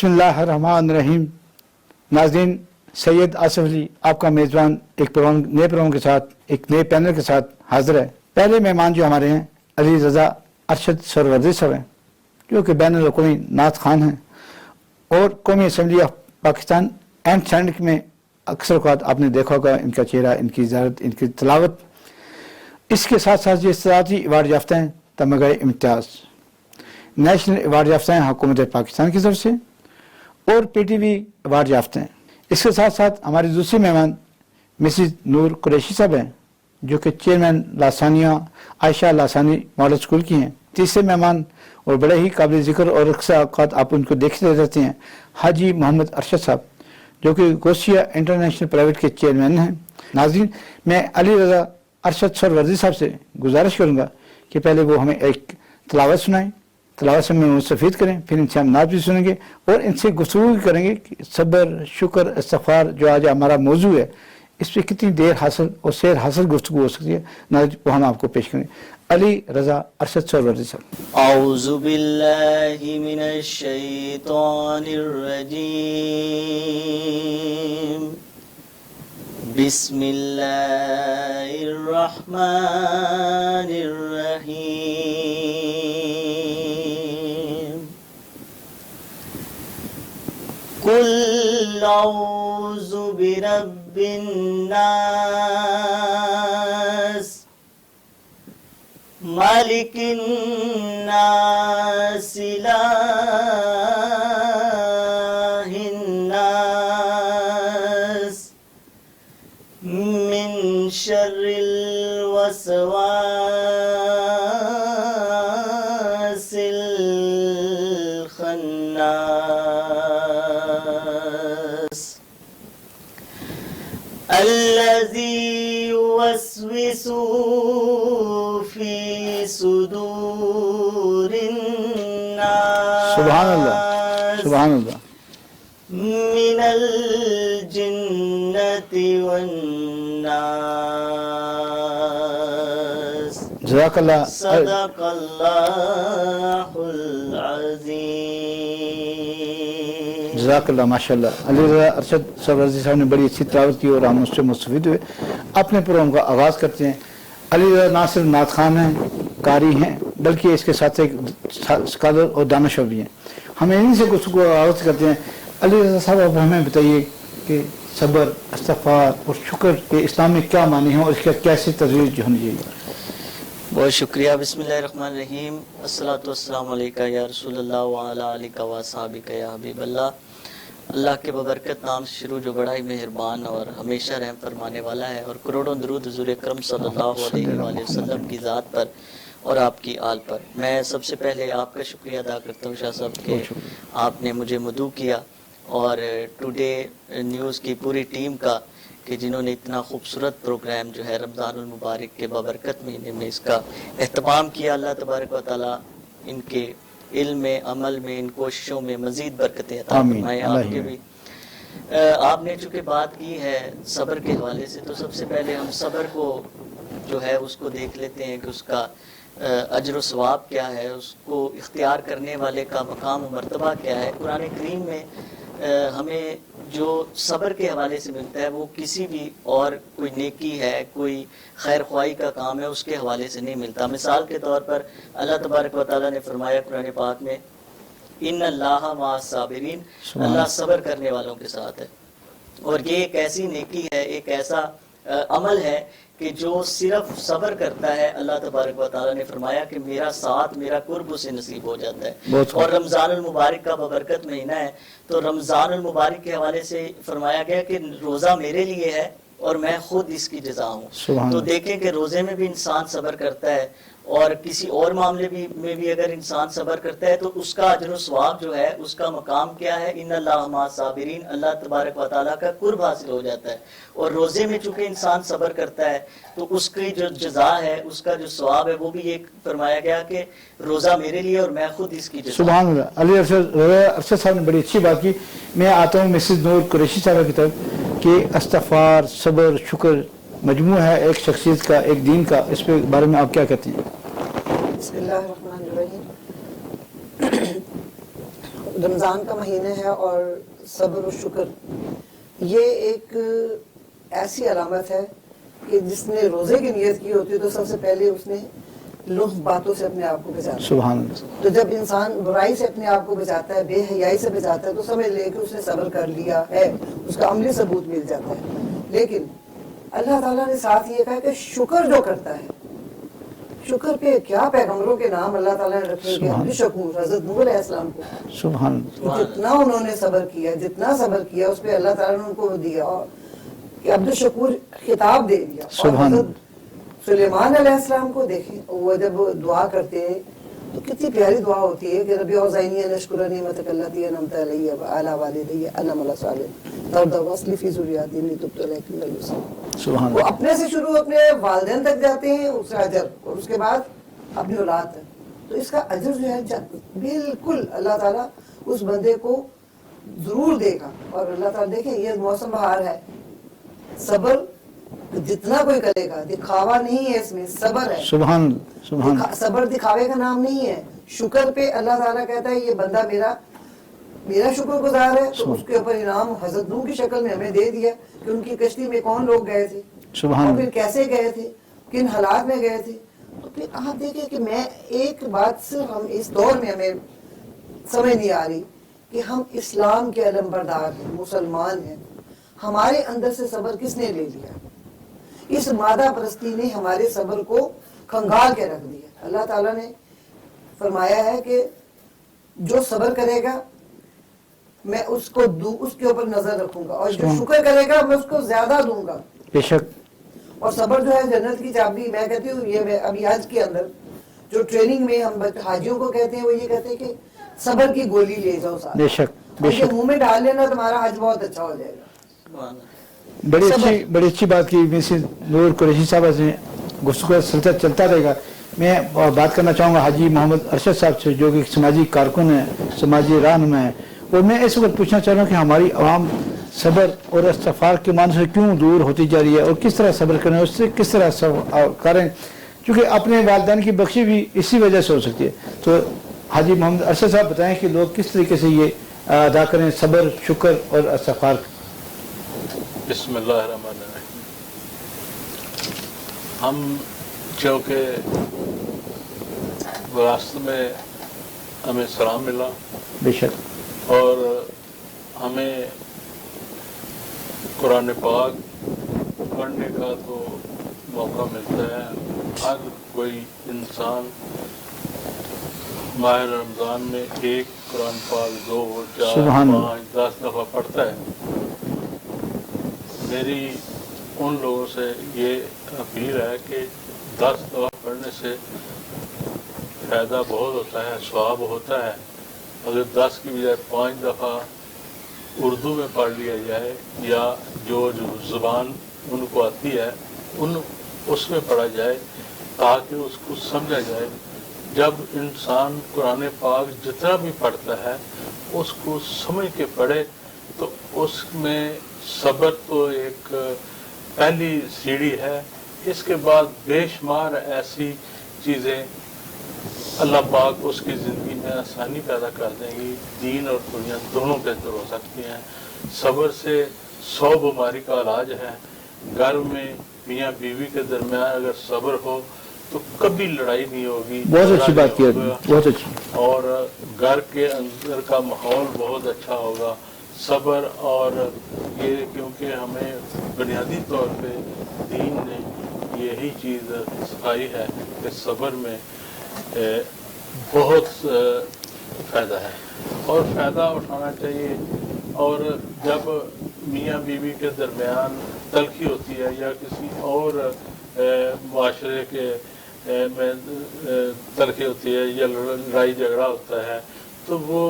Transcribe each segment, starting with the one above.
बिस्मिल्लाहिर्रहमानिर्रहीम। नाज़रीन, सैयद आसिफ अली आपका मेज़बान एक नए प्रोग्राम के साथ, एक नए पैनल के साथ हाजिर है। पहले मेहमान जो हमारे हैं अली रज़ा अरशद सरवर्दी साहब हैं, जो कि बैनुल अक़वामी नात खान हैं और कौमी assembly of Pakistan and senate में अक्सर औक़ात आपने देखा होगा इनका चेहरा, इनकी ज़ियारत, इनकी तलावत। इसके साथ साथ ये सदारती अवार्ड याफ्ता हैं, तमग़े इम्तियाज़ नेशनल अवार्ड याफ्ता हैं हुकूमत पाकिस्तान की तरफ से और PTV अवार्ड याफ्ता हैं। इसके साथ साथ हमारी दूसरी मेहमान मिसिज नूर कुरैशी साहब हैं, जो कि chairman Lasania Ayesha Lasani model school की हैं। तीसरे मेहमान और बड़े ही काबिल ज़िक्र और अक्सर औक़ात आप उनको देखते रहते हैं, हाजी मोहम्मद अरशद साहब, जो कि गोसिया इंटरनेशनल प्राइवेट के चेयरमैन हैं। नाज़रीन, मैं अली रज़ा अरशद सरवर्दी साहब से गुजारिश करूँगा कि पहले वो हमें एक तलावत सुनाएँ, तलावत से हमें मुस्तफ़ीद करें, फिर इनसे हम नात भी सुनेंगे और इनसे गुफ्तगू करेंगे कि सब्र, शुक्र, इस्तिग़फ़ार जो आज हमारा मौजू है, इस पर कितनी देर हासिल और सैर हासिल गुफ्तगू हो सकती है, वो हम आपको पेश करें। अली रज़ा अरशद सरवर्दी साहब। औज़ु बिल्लाहि मिनश शैतानिर रजीम। बिस्मिल्लाहिर रहमानिर रहीम। कुल औज़ु बिरब्बिन नास मालिकिन नास इलाहिन नास मिन शर्रिल वसवासिल खन्नास अल्लज़ी युवस्विसु फी सुदूरिन नास। सुभान अल्लाह, सुभान अल्लाह। मिनल जिन्नति वन नास। जज़ाकल्लाह, सदक़ल्लाहुल अज़ीम। जज़ाकल्लाह, माशाअल्लाह। अली रज़ा अरशद सरवर्दी साहब ने बड़ी अच्छी तलावत की और हम उससे मुस्तफ़ीद हुए। अपने प्रोग्राम का आगाज़ करते हैं। अली रज़ा ना सिर्फ नात खान हैं, कारी हैं, बल्कि इसके साथ एक स्कॉलर और दानिशवर भी हैं। हम इन्हीं से कुछ को आगाज़ करते हैं। अली रज़ा साहब, आप हमें बताइए कि सब्र, इस्तिग़फ़ार और शुक्र के इस्लाम में क्या मानी है और इसका कैसे तजवीज़ होनी चाहिए? बहुत शुक्रिया। बिस्मिल्लाहिर्रहमानिर्रहीम। अस्सलातु वस्सलामु अलैका या रसूलल्लाह व अला आलिका व असहाबिका या हबीबल्लाह। अल्लाह के बबरकत नाम से शुरू, जो बड़ा ही मेहरबान और हमेशा रहम फरमाने वाला है, और करोड़ों दरूद हुज़ूर अकरम सल्लल्लाहु अलैहि वसल्लम की ज़ात पर और आपकी आल पर। मैं सबसे पहले आपका शुक्रिया अदा करता हूँ शाह साहब के आपने मुझे मदऊ किया और टुडे न्यूज़ की पूरी टीम का कि जिन्होंने इतना खूबसूरत प्रोग्राम जो है रमज़ानुल मुबारक के बबरकत महीने में इसका एहतमाम किया। अल्लाह तबारक व तआला इनके इल्म में, अमल में, इन कोशिशों में मज़ीद बरकतें अता फरमाए। आपके भी आपने चूँकि बात की है सब्र के हवाले से, तो सबसे पहले हम सब्र को जो है उसको देख लेते हैं कि उसका अजर व सवाब क्या है, उसको इख्तियार करने वाले का मकाम व मर्तबा क्या है। कुरान करीम में हमें जो सब्र के हवाले से मिलता है वो किसी भी और कोई नेकी है, कोई खैर ख्वाही का काम है, उसके हवाले से नहीं मिलता। मिसाल के तौर पर अल्लाह तबारक व तआला ने फरमाया कुरान पाक में, इन्नल्लाहा मअस साबिरीन, अल्लाह सब्र करने वालों के साथ है। और ये एक ऐसी नेकी है, एक ऐसा अमल है कि जो सिर्फ सब्र करता है, अल्लाह तबारक व तआला ने फरमाया कि मेरा साथ, मेरा कुर्ब उसे नसीब हो जाता है। और रमज़ानुल मुबारक का बबरकत महीना है, तो रमज़ानुल मुबारक के हवाले से फरमाया गया कि रोज़ा मेरे लिए है और मैं खुद इसकी जज़ा हूँ। तो देखें कि रोज़े में भी इंसान सब्र करता है और किसी और मामले में भी अगर इंसान सब्र करता है तो उसका अजर सवाब जो है, उसका मकाम क्या है, इन्नल्लाहा मअस साबिरीन, अल्लाह तबारक व तआला का कुर्ब हासिल हो जाता है। और रोज़े में चूँकि इंसान सब्र करता है तो उसकी जो जज़ा है, उसका जो सवाब है, वो भी एक फरमाया गया कि रोज़ा मेरे लिए और मैं खुद इसकी जज़ा। सुभान अल्लाह। अली अरशद साहब ने बड़ी अच्छी बात की। मैं आता हूँ मिसेस नूर कुरैशी साहब की तरफ कि इस्तिग़फ़ार, सब्र, शुक्र मजमू है एक शख्सियत का, एक दीन का, इस पे बारे में आप क्या कहती हैं? رمضان کا مہینہ ہے اور صبر و شکر یہ ایک ایسی علامت ہے کہ جس نے روزے کی نیت کی ہوتی ہے تو سب سے پہلے اس نے لطف باتوں سے اپنے آپ کو بچانا ہے۔ سبحان اللہ۔ تو جب انسان برائی سے اپنے آپ کو بچاتا ہے، بے حیائی سے بچاتا ہے، تو سمجھ لے کہ اس نے صبر کر لیا ہے، اس کا عملی ثبوت مل جاتا ہے۔ لیکن اللہ تعالیٰ نے ساتھ یہ کہا کہ شکر جو کرتا ہے، شکر پہ کیا پیغمبروں کے نام اللہ تعالیٰ نے رکھے کہ عبد الشکور حضرت نوح علیہ السلام کو سبحان اللہ۔ جتنا انہوں نے صبر کیا، جتنا صبر کیا اس پہ اللہ تعالیٰ نے ان کو دیا اور کہ عبد الشکور خطاب دے دیا۔ اور سبحان حضرت سلیمان علیہ السلام کو دیکھیں، وہ جب دعا کرتے ہیں تو کتنی پیاری دعا ہوتی ہے کہ ربی اوزعنی ان اشکر نعمتک التی انعمت علی وعلی والدی انعم علی صالح ترضى واصلح فی ذریتی انی تبت الیک من المسلمین۔ سبحان وہ اللہ۔ اپنے سے شروع اپنے والدین تک جاتے ہیں اس کا اجر، اور اس کے بعد اپنی اولاد تک، تو اس کا اجر جو ہے بالکل اللہ تعالیٰ اس بندے کو ضرور دے گا۔ اور اللہ تعالیٰ دیکھیں یہ موسم بہار ہے، صبر جتنا کوئی کرے گا، دکھاوا نہیں ہے اس میں، صبر ہے۔ سبحان اللہ۔ سبحان اللہ۔ صبر دکھاوے کا نام نہیں ہے۔ شکر پہ اللہ تعالیٰ کہتا ہے یہ بندہ میرا شکر گزار ہے، تو اس کے اوپر انعام حضرت نوح کی شکل میں ہمیں دے دیا کہ ان کی کشتی میں کون لوگ گئے تھے سبحان اور پھر اللہ۔ کیسے گئے تھے، کن حالات میں گئے تھے۔ تو پھر آپ دیکھیں کہ میں ایک بات صرف ہم اس دور میں ہمیں سمجھ نہیں آ رہی کہ ہم اسلام کے علم بردار ہیں، مسلمان ہیں، ہمارے اندر سے صبر کس نے لے لیا؟ اس مادہ پرستی نے ہمارے صبر کو کھنگال کے رکھ دیا۔ اللہ تعالیٰ نے فرمایا ہے کہ جو صبر کرے گا میں اس کے اوپر نظر رکھوں گا، اور جو شکر کرے گا میں اس کو زیادہ دوں گا۔ بے شک۔ اور صبر جو ہے جنت کی چابی، میں کہتی ہوں یہ میں ابھی حج کے اندر جو ٹریننگ میں ہم حاجیوں کو کہتے ہیں وہ یہ کہتے ہیں کہ صبر کی گولی لے جاؤ ساتھ، بے شک بے اور یہ شک۔ منہ میں ڈال لینا تمہارا حج بہت اچھا ہو جائے گا۔ بڑی اچھی بات کی مسز نور قریشی صاحب نے، گفتگو کا سلسلہ چلتا رہے گا۔ میں بات کرنا چاہوں گا حاجی محمد ارشد صاحب سے جو کہ سماجی کارکن ہیں، سماجی رہنما ہیں، اور میں اس وقت پوچھنا چاہ رہا ہوں کہ ہماری عوام صبر اور استغفار کے معنی سے کیوں دور ہوتی جا رہی ہے، اور کس طرح صبر کریں، اس سے کس طرح کریں، کیونکہ اپنے والدین کی بخشی بھی اسی وجہ سے ہو سکتی ہے۔ تو حاجی محمد ارشد صاحب بتائیں کہ لوگ کس طریقے سے یہ ادا کریں صبر، شکر اور استغفار۔ بسم اللہ الرحمن الرحیم۔ ہم چونکہ راستہ میں ہمیں سلام ملا بے شک۔ اور ہمیں قرآن پاک پڑھنے کا تو موقع ملتا ہے، ہر کوئی انسان ماہ رمضان میں ایک قرآن پاک 2 4 سبحان اللہ۔ 5 10 دفعہ پڑھتا ہے۔ میری ان لوگوں سے یہ اپیل ہے کہ 10 دفعہ پڑھنے سے فائدہ بہت ہوتا ہے، ثواب ہوتا ہے۔ اگر 10 کی بجائے 5 دفعہ اردو میں پڑھ لیا جائے، یا جو زبان ان کو آتی ہے اس میں پڑھا جائے تاکہ اس کو سمجھا جائے۔ جب انسان قرآن پاک جتنا بھی پڑھتا ہے اس کو سمجھ کے پڑھے تو اس میں صبر تو ایک پہلی سیڑھی ہے۔ اس کے بعد بے شمار ایسی چیزیں اللہ پاک اس کی زندگی میں آسانی پیدا کر دیں گی، دین اور دنیا دونوں بہتر ہو سکتی ہیں۔ صبر سے 100 بیماری کا علاج ہے۔ گھر میں میاں بیوی کے درمیان اگر صبر ہو تو کبھی لڑائی نہیں ہوگی، بہت اچھی بات کی آپ نے، بہت اچھی۔ اور گھر کے اندر کا ماحول بہت اچھا ہوگا۔ صبر اور یہ کیونکہ ہمیں بنیادی طور پہ دین نے یہی چیز سکھائی ہے کہ صبر میں بہت فائدہ ہے اور فائدہ اٹھانا چاہیے۔ اور جب میاں بیوی کے درمیان تلخی ہوتی ہے یا کسی اور معاشرے کے میں تلخی ہوتی ہے یا لڑائی جھگڑا ہوتا ہے تو وہ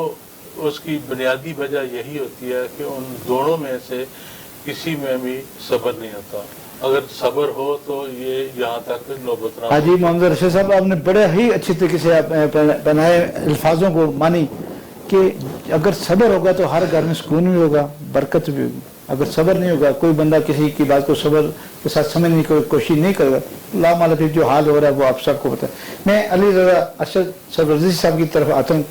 اس کی بنیادی وجہ یہی ہوتی ہے کہ ان دونوں میں سے کسی میں بھی صبر نہیں ہوتا۔ اگر صبر ہو تو یہ یہاں تک نوبت نہ ہو۔ حاجی محمد ارشد صاحب آپ نے بڑے ہی اچھی طریقے سے بنائے الفاظوں کو مانی کہ اگر صبر ہوگا تو ہر گھر میں سکون بھی ہوگا، برکت بھی ہوگی۔ اگر صبر نہیں ہوگا، کوئی بندہ کسی کی بات کو صبر کے ساتھ سمجھنے کی کوشش نہیں کرے گا، اللہ مالا جو حال ہو رہا ہے وہ آپ سب کو پتہ ہے۔ میں علی رضا ارشد سرورزی صاحب کی طرف آتا ہوں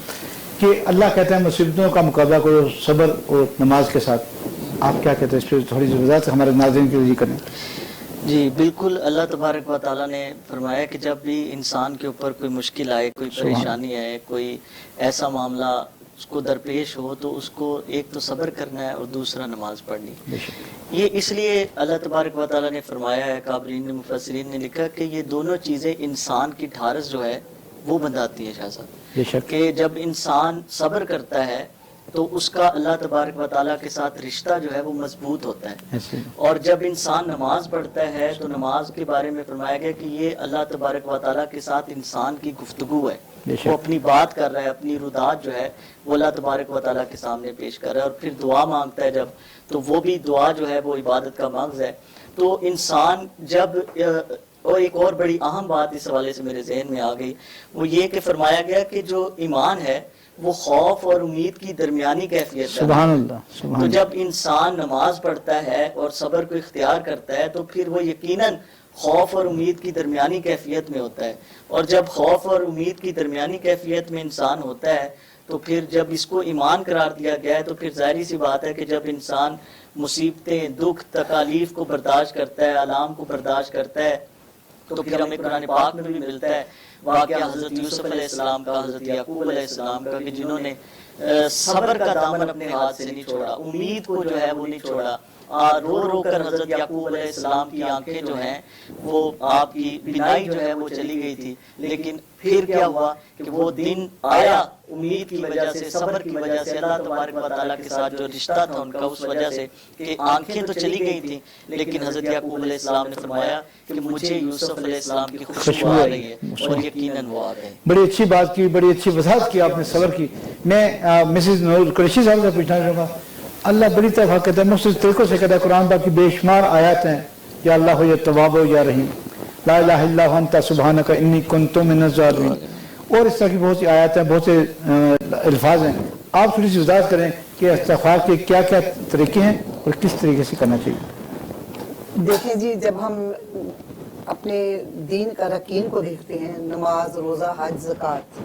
کہ اللہ کہتا ہے مصیبتوں کا مقابلہ کرو صبر اور نماز کے ساتھ. آپ کیا کہتے ہیں اس پہ تھوڑی سی وضاحت ہمارے ناظرین کے لیے کریں؟ جی بالکل، اللہ تبارک و تعالیٰ نے فرمایا کہ جب بھی انسان کے اوپر کوئی مشکل آئے، کوئی پریشانی آئے، کوئی ایسا معاملہ اس کو درپیش ہو، تو اس کو ایک تو صبر کرنا ہے اور دوسرا نماز پڑھنی. یہ اس لیے اللہ تبارک و تعالیٰ نے فرمایا ہے، قابلین نے مفسرین نے لکھا کہ یہ دونوں چیزیں انسان کی ڈھارس جو ہے وہ بندھاتی ہے شاہ صاحب، کہ جب انسان صبر کرتا ہے تو اس کا اللہ تبارک و تعالیٰ کے ساتھ رشتہ جو ہے وہ مضبوط ہوتا ہے. اور جب انسان نماز پڑھتا ہے تو نماز کے بارے میں فرمایا گیا کہ یہ اللہ تبارک و تعالیٰ کے ساتھ انسان کی گفتگو ہے، وہ اپنی بات کر رہا ہے، اپنی رودات جو ہے وہ اللہ تبارک و تعالیٰ کے سامنے پیش کر رہا ہے. اور پھر دعا مانگتا ہے جب، تو وہ بھی دعا جو ہے وہ عبادت کا مغز ہے. تو انسان جب، اور ایک اور بڑی اہم بات اس حوالے سے میرے ذہن میں آ گئی، وہ یہ کہ فرمایا گیا کہ جو ایمان ہے وہ خوف اور امید کی درمیانی کیفیت ہے. سبحان اللہ. تو جب انسان نماز پڑھتا ہے اور صبر کو اختیار کرتا ہے تو پھر وہ یقیناً خوف اور امید کی درمیانی کیفیت میں ہوتا ہے. اور جب خوف اور امید کی درمیانی کیفیت میں انسان ہوتا ہے تو پھر جب اس کو ایمان قرار دیا گیا ہے تو پھر ظاہری سی بات ہے کہ جب انسان مصیبتیں، دکھ، تکالیف کو برداشت کرتا ہے، آلام کو برداشت کرتا ہے، تو پھر ہمیں قرآن پاک میں بھی ملتا ہے واقعہ حضرت یوسف علیہ السلام کا، حضرت یعقوب علیہ السلام کا، کہ جنہوں نے صبر کا دامن اپنے ہاتھ سے نہیں چھوڑا، امید کو جو ہے وہ نہیں چھوڑا. رو رو کر حضرت یعقوب علیہ السلام کی آنکھیں جو ہیں وہ آپ کی بینائی جو ہے وہ چلی گئی تھی، لیکن پھر کیا ہوا کہ وہ دن آیا امید کی وجہ سے، صبر کی وجہ سے، اللہ تبارک و تعالیٰ کے ساتھ جو رشتہ تھا ان کا، اس وجہ سے کہ آنکھیں تو چلی گئی تھیں لیکن حضرت یعقوب علیہ السلام نے فرمایا کہ مجھے یوسف علیہ السلام کی خوشبو آ رہی ہے، اور یقیناً وہ آ گئے. بڑی اچھی بات کی، بڑی اچھی وضاحت کی آپ نے صبر کی. میں مسز نور قریشی صاحب سے پوچھنا چاہوں گا، اللہ بڑی طرح کہتا ہے، مختلف طریقوں سے کہتا ہے، قرآن پاک کی بے شمار آیات ہیں، یا اللہ ہو یا تواب ہو یا رحیم، لا الہ الا انت سبحانک انی کنت من الظالمین، اور اس طرح کی بہت سی آیات ہیں، بہت سے الفاظ ہیں. آپ تھوڑی سی وضاحت کریں کہ استغفار کے کیا کیا طریقے ہیں اور کس طریقے سے کرنا چاہیے. دیکھیں جی، جب ہم اپنے دین کا رکین کو دیکھتے ہیں، نماز، روزہ، حج، زکوٰۃ،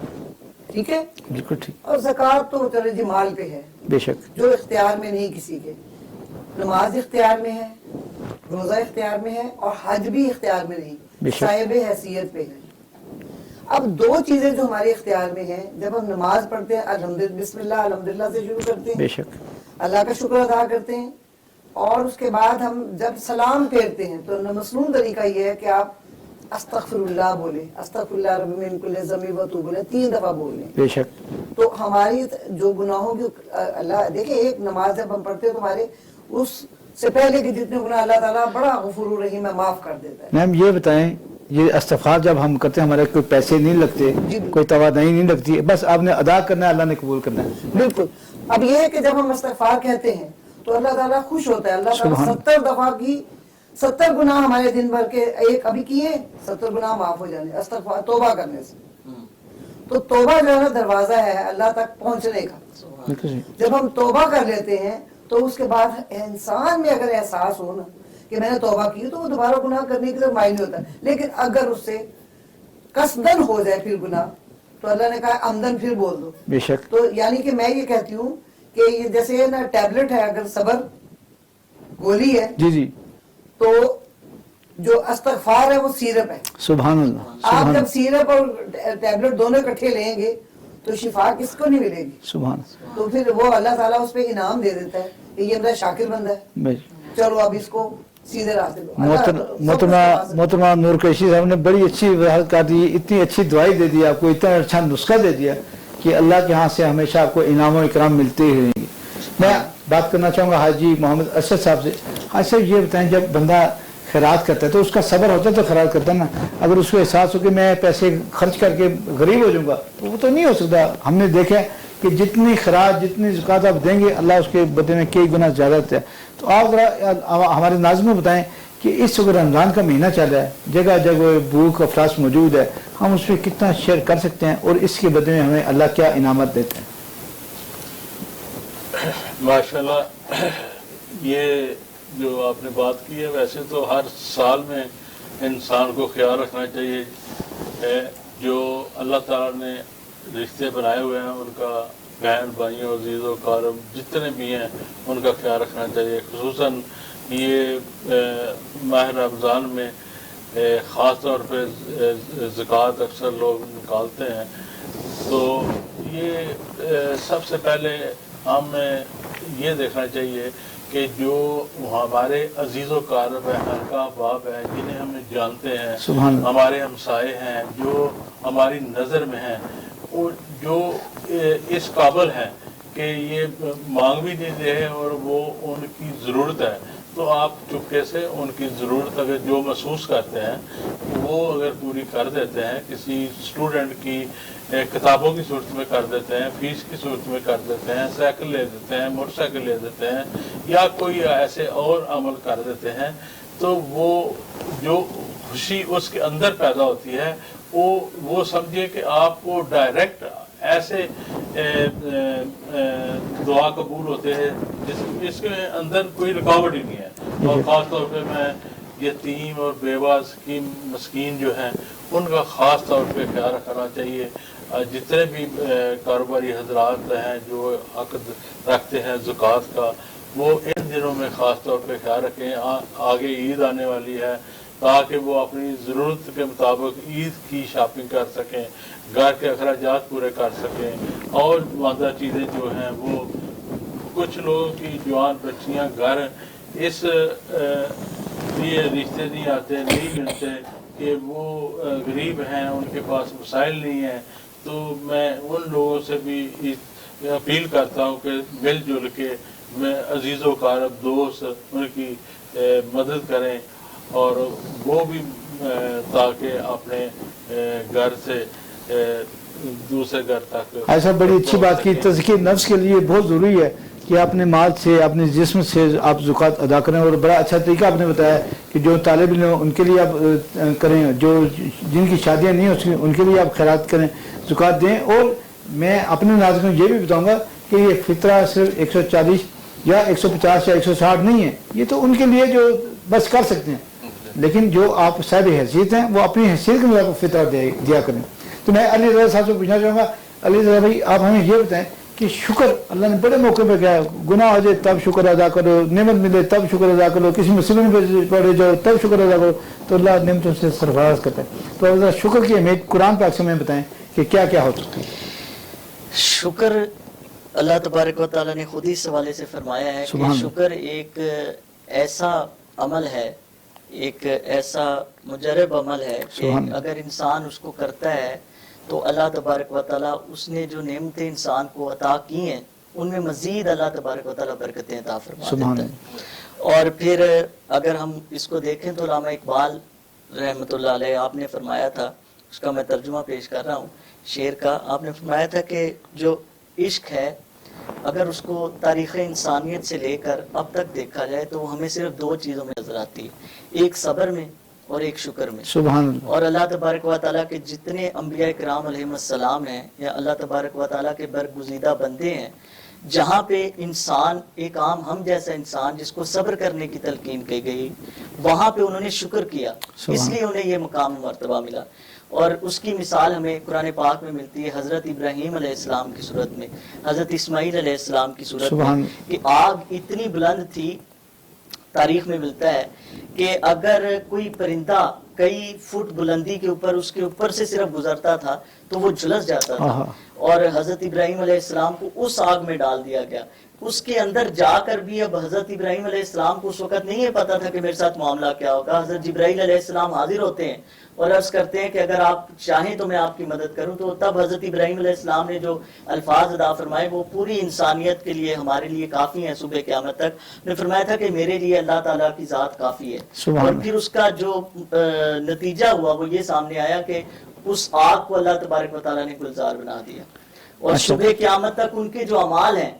ٹھیک ہے، بالکل ٹھیک. اور زکوٰۃ تو چلے جی مال پہ ہے، بے شک، جو اختیار میں نہیں کسی کے. نماز اختیار میں ہے، روزہ اختیار میں ہے، اور حج بھی اختیار میں نہیں، صاحب حیثیت پہ ہے. اب دو چیزیں جو ہمارے اختیار میں ہیں، جب ہم نماز پڑھتے ہیں الحمدللہ، بسم اللہ الحمدللہ سے شروع کرتے ہیں، بے شک، اللہ کا شکر ادا کرتے ہیں، اور اس کے بعد ہم جب سلام پھیرتے ہیں تو مصنون طریقہ یہ ہے کہ آپ استغفر اللہ بولیں، استغفر اللہ رب من کل ذنب و توب الیہ 3 دفعہ بولیں. بے شک. تو ہماری جو گناہوں کی اللہ دیکھیں، ایک نماز جب ہم پڑھتے ہیں تو ہمارے اس سے پہلے کے جتنے گناہ اللہ تعالیٰ بڑا غفور رحیم ہے، معاف کر دیتا ہے. میم یہ بتائیں، یہ استغفار جب ہم کرتے ہیں ہمارے کوئی پیسے نہیں لگتے، کوئی توانائی نہیں لگتی، بس آپ نے ادا کرنا ہے، اللہ نے قبول کرنا ہے. بالکل. اب یہ ہے کہ جب ہم استغفار کہتے ہیں تو اللہ تعالیٰ خوش ہوتا ہے. اللہ تعالیٰ 70 دفعہ کی 70 گناہ ہمارے دن بھر کے ایک ابھی کیے، 70 گناہ معاف ہو جانے استغفار توبہ کرنے سے. تو توبہ جو ہے نا دروازہ ہے اللہ تک پہنچنے کا. جب ہم توبہ کر لیتے ہیں تو اس کے بعد انسان میں اگر احساس ہو نا کہ میں نے توبہ کی تو وہ دوبارہ گناہ کرنے کی طرف مائل نہیں ہوتا. لیکن اگر اس سے قصدن ہو جائے پھر گناہ، تو اللہ نے کہا آمدن پھر بول دو. بے شک. تو یعنی کہ میں یہ کہتی ہوں کہ یہ جیسے نا ٹیبلٹ ہے، اگر صبر گولی ہے، جی جی، تو جو استغفار ہے وہ سیرپ ہے. سبحان اللہ. آپ جب سیرپ اور ٹیبلٹ دونوں اکٹھے لیں گے تو شفا کس کو نہیں ملے گی؟ سبحان. تو پھر وہ اللہ تعالیٰ اس پہ انعام دے دیتا ہے کہ یہ میرا شاکر بندہ ہے، چلو اب اس کو سیدھے راستے پہ. محترمہ نور قریشی صاحب نے بڑی اچھی وضاحت کر دی، اتنی اچھی دوائی دے دی آپ کو، اتنا اچھا نسخہ دے دیا کہ اللہ کے ہاں سے ہمیشہ آپ کو انعام و اکرام ملتے ہی رہیں گے. میں بات کرنا چاہوں گا حاجی محمد ارشد صاحب سے. حاجی صاحب یہ بتائیں، جب بندہ خیرات کرتا ہے تو اس کا صبر ہوتا ہے تو خیرات کرتا ہے نا، اگر اس کو احساس ہو کہ میں پیسے خرچ کر کے غریب ہو جاؤں گا تو وہ تو نہیں ہو سکتا. ہم نے دیکھا ہے کہ جتنی خراج، جتنی زکوٰۃ آپ دیں گے اللہ اس کے بدلے میں کئی گنا زیادہ دیتا ہے. تو آپ ذرا ہمارے ناظرین کو بتائیں کہ اس وقت رمضان کا مہینہ چل رہا ہے، جگہ جگہ بھوک افلاس موجود ہے، ہم اس پہ کتنا شیئر کر سکتے ہیں اور اس کے بدلے میں ہمیں اللہ کیا انعامات دیتے ہیں؟ ماشاءاللہ، یہ جو آپ نے بات کی ہے، ویسے تو ہر سال میں انسان کو خیال رکھنا چاہیے جو اللہ تعالیٰ نے رشتے بنائے ہوئے ہیں ان کا بہن بھائیوں عزیز و کارب جتنے بھی ہیں ان کا خیال رکھنا چاہیے. خصوصاً یہ ماہ رمضان میں خاص طور پہ زکوٰۃ اکثر لوگ نکالتے ہیں. تو یہ سب سے پہلے ہمیں یہ دیکھنا چاہیے کہ جو ہمارے عزیز و قارب ہیں، حلقہ احباب ہیں، جنہیں ہم جانتے ہیں، ہمارے ہمسائے ہیں، جو ہماری نظر میں ہیں، جو اس قابل ہیں کہ یہ مانگ بھی نہیں رہے اور وہ ان کی ضرورت ہے، تو آپ چپکے سے ان کی ضرورت اگر جو محسوس کرتے ہیں وہ اگر پوری کر دیتے ہیں، کسی اسٹوڈنٹ کی کتابوں کی صورت میں کر دیتے ہیں، فیس کی صورت میں کر دیتے ہیں، سائیکل لے دیتے ہیں، موٹر سائیکل لے دیتے ہیں، یا کوئی ایسے اور عمل کر دیتے ہیں، تو وہ جو خوشی اس کے اندر پیدا ہوتی ہے وہ سمجھے کہ آپ کو ڈائریکٹ ایسے دعا قبول ہوتے ہیں جس کے اندر کوئی رکاوٹ ہی نہیں ہے. اور خاص طور پہ میں یتیم اور بیوہ مسکین جو ہیں ان کا خاص طور پہ خیال رکھنا چاہیے. جتنے بھی کاروباری حضرات ہیں جو عقد رکھتے ہیں زکوٰۃ کا، وہ ان دنوں میں خاص طور پہ خیال رکھیں. آگے عید آنے والی ہے تاکہ وہ اپنی ضرورت کے مطابق عید کی شاپنگ کر سکیں، گھر کے اخراجات پورے کر سکیں، اور مادہ چیزیں جو ہیں وہ کچھ لوگوں کی جوان بچیاں گھر اس لیے رشتے نہیں آتے، نہیں ملتے کہ وہ غریب ہیں، ان کے پاس وسائل نہیں ہیں. تو میں ان لوگوں سے بھی اپیل کرتا ہوں کہ مل جل کے میں عزیز و قارب دوست ان کی مدد کریں، اور وہ بھی تاکہ اپنے گھر سے دوسرے گھر تک. ایسا بڑی اچھی بات کی. تزکیہ نفس کے لیے بہت ضروری ہے کہ اپنے مال سے، اپنے جسم سے آپ زکوٰۃ ادا کریں. اور بڑا اچھا طریقہ آپ نے بتایا کہ جو طالب علم ان کے لیے آپ کریں، جو جن کی شادیاں نہیں ہو سکیں ان کے لیے آپ خیرات کریں، زکوٰۃ دیں. اور میں اپنے ناظرین کو یہ بھی بتاؤں گا کہ یہ فطرہ صرف 140 یا 150 یا 160 نہیں ہے، یہ تو ان کے لیے جو بس کر سکتے ہیں. لیکن جو آپ صاحب حیثیت ہیں وہ اپنی حیثیت کے مطابق فطرہ دیا کریں. تو میں علی رضا صاحب سے پوچھنا چاہوں گا، علی رضا بھائی آپ ہمیں یہ بتائیں کہ شکر اللہ نے بڑے موقع پہ کیا ہے. گناہ ہو جائے تب شکر ادا کرو، نعمت ملے تب شکر ادا کرو، کسی مصیبت میں پڑے جاؤ تب شکر ادا کرو، تو اللہ نعمتوں سے سرفراز کرتا ہے. تو اللہ شکر کی اہمیت قرآن پاک سے ہمیں بتائیں کہ کیا کیا ہو سکتی ہے. شکر اللہ تبارک و تعالیٰ نے خود ہی اس حوالے سے فرمایا ہے کہ شکر ایک ایسا عمل ہے، ایک ایسا مجرب عمل ہے کہ اگر انسان اس کو کرتا ہے تو اللہ تبارک و تعالیٰ اس نے جو نعمتیں انسان کو عطا کی ہیں ان میں مزید اللہ تبارک و تعالیٰ برکتیں عطا فرما دیتا ہے. اور پھر اگر ہم اس کو دیکھیں تو علامہ اقبال رحمۃ اللہ علیہ آپ نے فرمایا تھا، اس کا میں ترجمہ پیش کر رہا ہوں شعر کا. آپ نے فرمایا تھا کہ جو عشق ہے اگر اس کو تاریخ انسانیت سے لے کر اب تک دیکھا جائے تو وہ ہمیں صرف دو چیزوں میں نظر آتی ہے، ایک صبر میں اور ایک شکر میں. سبحان اللہ. اور اللہ تبارک و تعالیٰ کے جتنے انبیاء کرام علیہ السلام ہیں یا اللہ تبارک و تعالیٰ کے برگزیدہ بندے ہیں، جہاں پہ انسان ایک عام ہم جیسا انسان جس کو صبر کرنے کی تلقین کی گئی، وہاں پہ انہوں نے شکر کیا، اس لیے انہیں یہ مقام مرتبہ ملا. اور اس کی مثال ہمیں قرآن پاک میں ملتی ہے حضرت ابراہیم علیہ السلام کی صورت میں، حضرت اسماعیل علیہ السلام کی صورت میں، کہ آگ اتنی بلند تھی. تاریخ میں ملتا ہے کہ اگر کوئی پرندہ کئی فٹ بلندی کے اوپر اس کے اوپر سے صرف گزرتا تھا تو وہ جھلس جاتا تھا. اور حضرت ابراہیم علیہ السلام کو اس آگ میں ڈال دیا گیا. اس کے اندر جا کر بھی اب حضرت ابراہیم علیہ السلام کو اس وقت نہیں پتا تھا کہ میرے ساتھ معاملہ کیا ہوگا. حضرت جبرائیل علیہ السلام حاضر ہوتے ہیں اور عرض کرتے ہیں کہ اگر آپ چاہیں تو میں آپ کی مدد کروں. تو تب حضرت ابراہیم علیہ السلام نے جو الفاظ ادا فرمائے وہ پوری انسانیت کے لیے ہمارے لیے کافی ہیں. صبح قیامت تک نے فرمایا تھا کہ میرے لیے اللہ تعالیٰ کی ذات کافی ہے. اور پھر اس کا جو نتیجہ ہوا وہ یہ سامنے آیا کہ اس آگ کو اللہ تبارک و تعالیٰ نے گلزار بنا دیا. اور صبح قیامت تک ان کے جو اعمال ہیں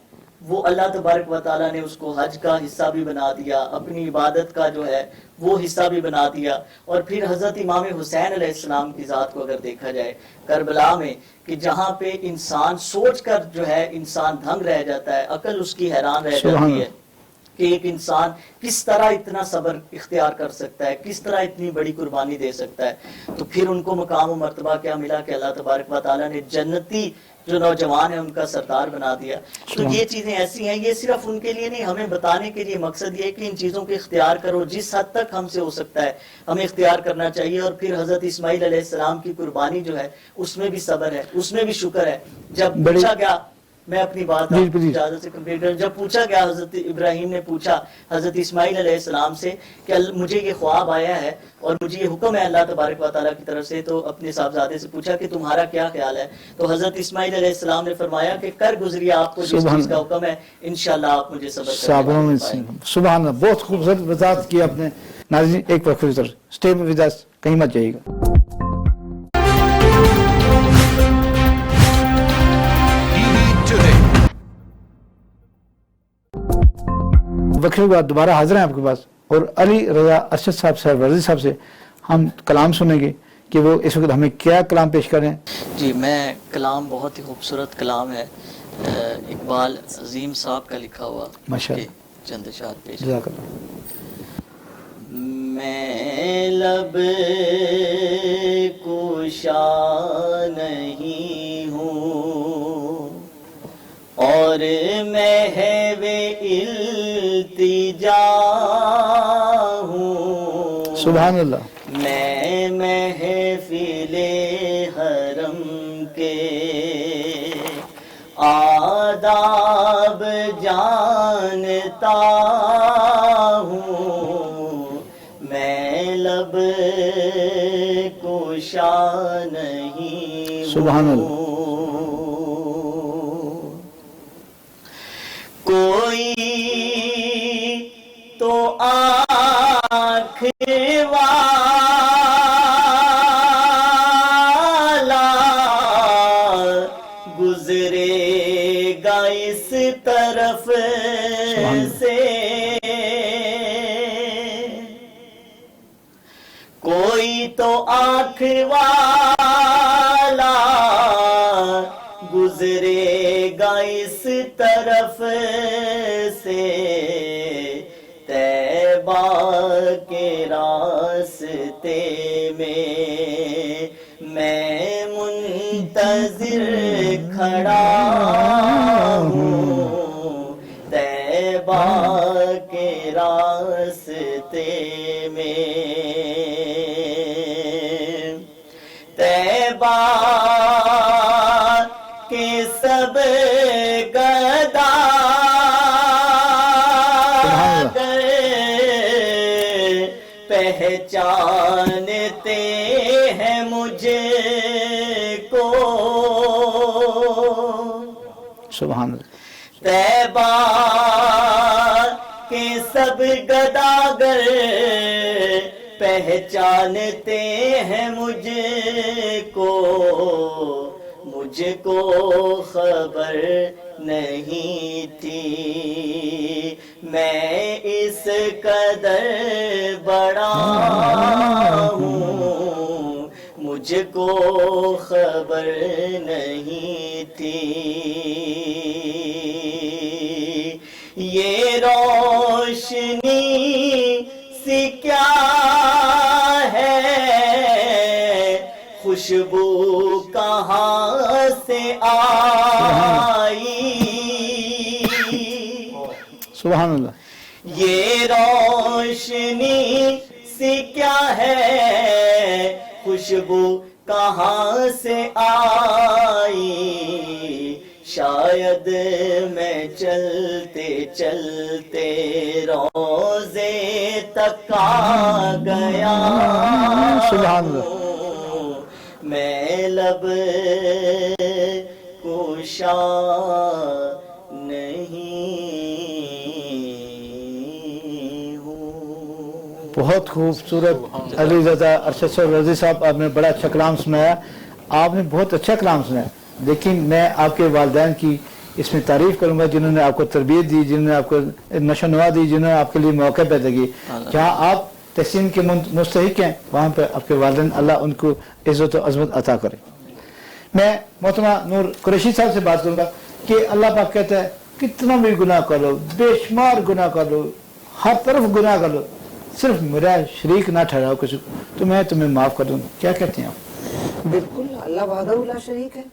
وہ اللہ تبارک و تعالیٰ نے اس کو حج کا حصہ بھی بنا دیا، اپنی عبادت کا جو ہے وہ حصہ بھی بنا دیا. اور پھر حضرت امام حسین علیہ السلام کی ذات کو اگر دیکھا جائے کربلا میں، کہ جہاں پہ انسان سوچ کر جو ہے انسان دھنگ رہ جاتا ہے، عقل اس کی حیران رہ جاتی ہے کہ ایک انسان کس طرح اتنا صبر اختیار کر سکتا ہے, کس طرح اتنی بڑی قربانی دے سکتا ہے. تو پھر ان کو مقام و مرتبہ کیا ملا کہ اللہ تبارک و تعالیٰ نے جنتی جو نوجوان ہے ان کا سردار بنا دیا. تو یہ چیزیں ایسی ہیں, یہ صرف ان کے لیے نہیں, ہمیں بتانے کے لیے مقصد یہ ہے کہ ان چیزوں کو اختیار کرو, جس حد تک ہم سے ہو سکتا ہے ہمیں اختیار کرنا چاہیے. اور پھر حضرت اسماعیل علیہ السلام کی قربانی جو ہے اس میں بھی صبر ہے, اس میں بھی شکر ہے. جب پوچھا گیا, میں اپنی بات اجازت سے کمپلیٹ کروں, جب پوچھا گیا, حضرت ابراہیم نے پوچھا حضرت اسماعیل علیہ السلام سے کہ مجھے یہ خواب آیا ہے اور مجھے یہ حکم ہے اللہ تبارک و تعالیٰ کی طرف سے, تو اپنے صاحبزادے سے پوچھا کہ تمہارا کیا خیال ہے. تو حضرت اسماعیل علیہ السلام نے فرمایا کہ کر گزریے آپ کو جس چیز کا حکم ہے, انشاءاللہ آپ مجھے صبر کرنے سبحان اللہ, بہت خوبصورت وضاحت کی آپ نے. ناظرین ایک وقت اسٹے ود اس, کہیں مت جائیے گا. وقت کے بعد دوبارہ حاضر ہیں آپ کے پاس, اور علی رضا ارشد صاحب ورزی صاحب سے ہم کلام سنیں گے کہ وہ اس وقت ہمیں کیا کلام پیش کریں. جی, میں کلام بہت ہی خوبصورت کلام ہے, اقبال عظیم صاحب کا لکھا ہوا, ماشاءاللہ, چند اشعار پیش. جزاک اللہ. میں لب کوشا نہیں ہوں اور محو التجا ہوں, سبحان اللہ. میں محفل حرم کے آداب جانتا ہوں, میں لب کوشا نہیں سبحان اللہ. ہوں. کوئی تو آنکھ والا گزرے گا اس طرف سے, کوئی تو آنکھ والا گزرے گا اس طرف سے, طیبہ کے راستے میں منتظر کھڑا ہوں, طیبہ کے راستے میں, طیبہ کے سب گدا پہچانتے ہیں مجھے کو, سبحان اللہ. طیبہ کے سب گداگر پہچانتے ہیں مجھ کو خبر نہیں تھی, میں اس قدر بڑا ہوں, مجھ کو خبر نہیں تھی. یہ روشنی سی کیا ہے, خوشبو کہاں سے آئی, سبحان اللہ. یہ روشنی سی کیا ہے, خوشبو کہاں سے آئی, شاید میں چلتے چلتے روزے تک آ گیا, سبحان اللہ. میں لب کوشا نہیں ہوں. بہت خوبصورت علی رضا ارشد صاحب رضی صاحب, آپ نے بڑا اچھا کلام سنایا, آپ نے بہت اچھا کلام سنایا. لیکن میں آپ کے والدین کی اس میں تعریف کروں گا جنہوں نے آپ کو تربیت دی, جنہوں نے آپ کو نشو نما دی, جنہوں نے آپ کے لیے موقع پیدا کیے. جہاں آپ تحسین کے مستحق ہیں وہاں پہ آپ کے والدین اللہ ان کو عزت و عظمت عطا کرے. میں محترمہ نور قریشی صاحب سے بات کروں گا کہ اللہ پاک کہتا ہے कितना भी गुनाह कर लो, बेशुमार गुनाह कर लो, हर तरफ गुनाह कर लो, सिर्फ मेरा शरीक ना ठहराओ किसी को, तो मैं तुम्हें माफ कर दूंगा। क्या कहते हैं आप? बिल्कुल, अल्लाह वाहदहू ला शरीक है,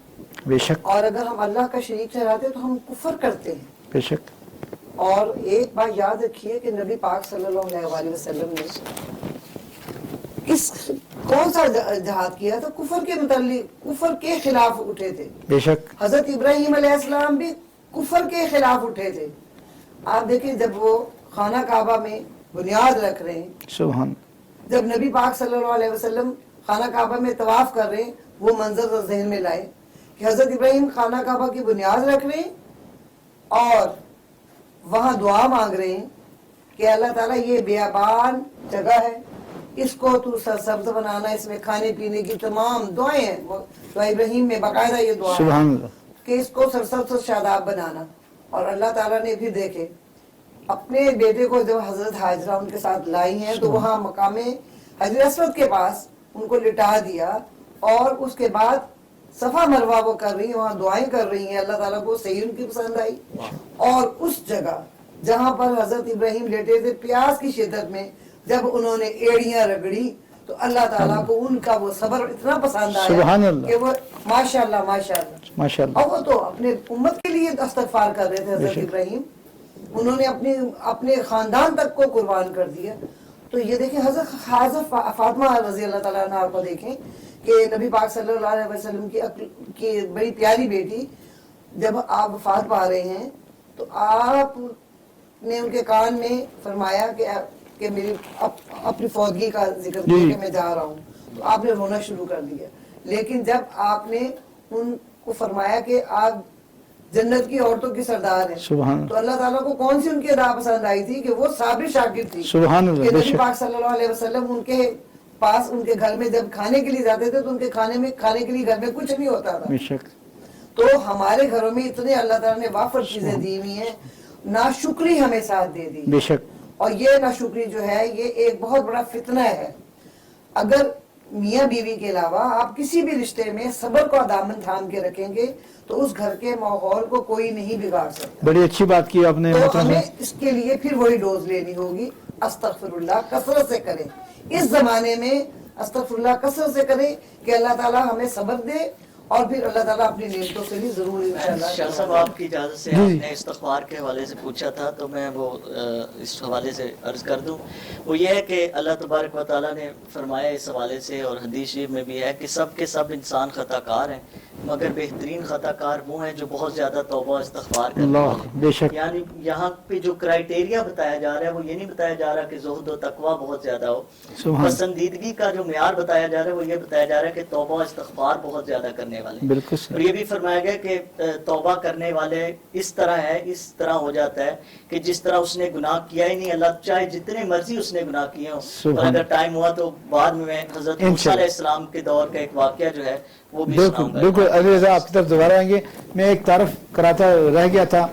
बेशक और अगर हम अल्लाह का शरीक ठहराते हैं तो हम कुफर करते हैं। बेशक। और एक बात याद रखिए कि नबी पाक सल्लल्लाहु अलैहि वसल्लम ने कौन सा जहाद किया था? कुफर के मुतालिक, कुफर के खिलाफ उठे थे। बेशक। हजरत इब्राहिम अलैहिस्सलाम भी कुफर के खिलाफ उठे थे। आप देखिए, जब वो खाना काबा में बुनियाद रख रहे हैं, सुभान, जब नबी पाक सल्लल्लाहु अलैहि वसल्लम खाना काबा में तवाफ कर रहे हैं, वो मंजर ज़हन में लाए कि हजरत इब्राहिम खाना काबा की बुनियाद रख रहे हैं और वहां दुआ मांग रहे हैं कि अल्लाह ताला ये बेआबान जगह है, इसको तू सरसब्ज बनाना, इसमें खाने पीने की तमाम दुआएं हैं। तो इब्राहिम में बाकायदा ये दुआ है सुभान अल्लाह, कि इसको सरसब्ज शादाब बनाना। और अल्लाह ताला ने फिर देखे अपने बेटे को जब हजरत हाजरा उनके साथ लाई हैं, तो वहाँ मकामे हजर अस्वद के पास उनको लिटा दिया, और उसके बाद सफा मरवा वो कर रही हैं, वहाँ दुआएं कर रही हैं। अल्लाह ताला को सही उनकी पसंद आई। और उस जगह जहाँ पर हजरत इब्राहिम लेटे थे, प्यास की शिद्दत में जब उन्होंने एड़ियां रगड़ी, तो अल्लाह ताला को उनका वो सब्र इतना पसंद सुभान आया अल्लाह। कि वो माशाअल्लाह माशाअल्लाह माशाअल्लाह। और वो तो अपने उम्मत के लिए इस्तग़फ़ार कर रहे थे हजरत इब्राहिम, उन्होंने अपने खानदान तक को कुर्बान कर दिया। तो ये देखें, हजरत फातिमा रज़ी अल्लाह ताला अन्हा को देखें कि नबी पाक सल्लल्लाहु अलैहि वसल्लम की बड़ी प्यारी बेटी जब आप वफात पा रहे हैं, तो आपने उनके कान में फरमाया कि मेरी अपनी फौतगी का जिक्र किया कि मैं जा रहा हूँ, तो आपने रोना शुरू कर दिया। लेकिन जब आपने उनको फरमाया कि आप जन्नत की औरतों की सरदार हैं, तो अल्लाह ताला को कौन सी उनकी अदा पसंद आई थी कि वो साबिर शाकिर थी। सुभान अल्लाह, कि नबी बेशक। पाक सल्लल्लाहु अलैहि वसल्लम उनके पास, उनके घर में जब खाने के लिए जाते थे, तो उनके खाने के लिए घर में कुछ नहीं होता था। बेशक। तो हमारे घरों में इतने अल्लाह ताला ने वाफर चीजें दी हुई हैं, नाशुक्री हमें साथ दे दी। बेशक। और ये नाशुक्री जो है, ये एक बहुत बड़ा फितना है। अगर मियाँ बीवी के अलावा आप किसी भी रिश्ते में सब्र का दामन थाम के रखेंगे, तो उस घर के माहौल को कोई नहीं बिगाड़ सकता। बड़ी अच्छी बात की आपने। तो हमें इसके लिए फिर वही डोज लेनी होगी, अस्तगफिरुल्लाह कसरत से करें। इस जमाने में अस्तगफिरुल्लाह कसरत से करें कि अल्लाह ताला हमें सब्र दे, और फिर अल्लाह ताला अपनी नेमतों से भी जरूर इंशाअल्लाह। शाह साहब, आपकी इजाज़त से आपने इस्तग़फ़ार के हवाले से पूछा था, तो मैं वो इस हवाले से अर्ज़ कर दूं। वो ये है कि अल्लाह तबारक व तआला ने फरमाया इस हवाले से, और हदीस शरीफ में भी है कि सब के सब इंसान खताकार हैं, मगर बेहतरीन खताकार वो हैं जो बहुत ज़्यादा तौबा इस्तग़फ़ार करते हैं। बेशक। यानी यहाँ पे जो क्राइटेरिया बताया जा रहा है, वो ये नहीं बताया जा रहा कि ज़ुहद व तकवा बहुत ज़्यादा हो। पसंदीदगी का जो मेयार बताया जा रहा है, वो ये बताया जा रहा है कि तौबा इस्तग़फ़ार बहुत ज़्यादा करने वाले। बिल्कुल। और ये भी फरमाया गया कि तौबा करने वाले इस तरह है, इस तरह हो जाता है कि जिस तरह उसने गुनाह किया ही नहीं, अल्लाह चाहे जितने मर्जी उसने गुनाह किए हो, और अगर टाइम हुआ तो बाद में हजरत मूसा अलैहिस्सलाम के दौर का एक वाकया जो है वो भी बिल्कुल बिल्कुल। अली रज़ा आपकी तरफ दोबारा आएंगे। मैं एक तारफ कराता रह गया था,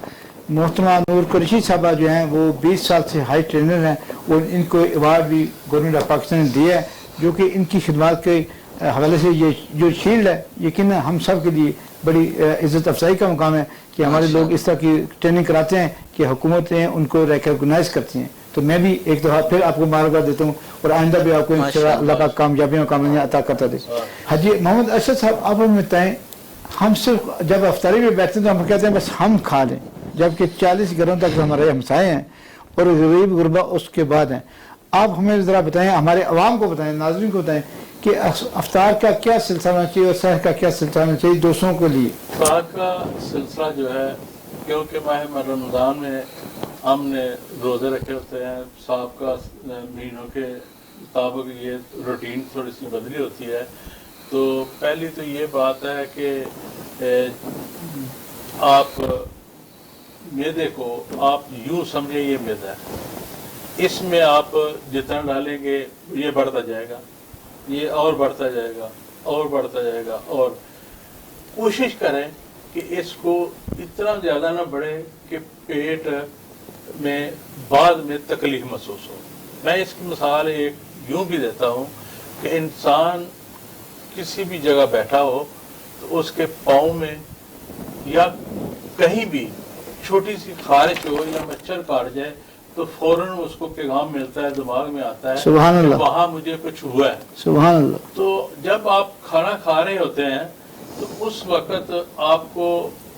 मोहतरमा नूर कुरैशी साहबा जो हैं वो 20 साल से हाई ट्रेनर हैं, और इनको अवार्ड भी गवर्नमेंट ऑफ पाकिस्तान ने दिया है, जो कि इनकी खिदमत के हवाले से ये जो शील्ड है, यकीन हम सब के लिए बड़ी इज्जत अफजाई का मुकाम है कि हमारे लोग इस तरह की ट्रेनिंग कराते हैं कि हुकूमतें उनको रिकॉग्नाइज करती हैं। तो मैं भी एक दफ़ा फिर आपको मुबारकबाद देता हूँ, और आइंदा भी आपको इंशाअल्लाह अल्लाह पाक कामयाबियों कामयाबियाँ अता करता दे। हाजी मोहम्मद अरशद साहब, आप हमें बताएं, हम सिर्फ जब अफ्तारी में बैठते हैं तो हम कहते हैं बस हम खा लें, जबकि 40 घरों तक हमारे हमसाए हैं और गरीब गुरबा उसके बाद हैं। आप हमें ज़रा बताएं, हमारे अवाम को बताएं, नाज़रीन को बताएं कि अफ्तार का क्या सिलसिला होना चाहिए और सहर का क्या सिलसिला होना चाहिए दोस्तों के लिए। अफ्तार का सिलसिला जो है, क्योंकि माह रमज़ान में हमने रोज़े रखे होते हैं, साहब का महीनों के मुताबिक ये रूटीन थोड़ी सी बदली होती है। तो पहली तो ये बात है कि आप मैदे को आप यूँ समझे ये मैदा है, इसमें आप जितना डालेंगे ये बढ़ता जाएगा, ये और बढ़ता जाएगा और बढ़ता जाएगा, और कोशिश करें कि इसको इतना ज़्यादा ना बढ़े कि पेट में बाद में तकलीफ महसूस हो। मैं इसकी मिसाल एक यूँ भी देता हूँ कि इंसान किसी भी जगह बैठा हो तो उसके पाँव में या कहीं भी छोटी सी खारिश हो या मच्छर काट जाए तो फौरन उसको पैगाम मिलता है, दिमाग में आता है सुभान कि अल्लाह। वहाँ मुझे कुछ हुआ है। सुभान अल्लाह। तो जब आप खाना खा रहे होते हैं तो उस वक्त आपको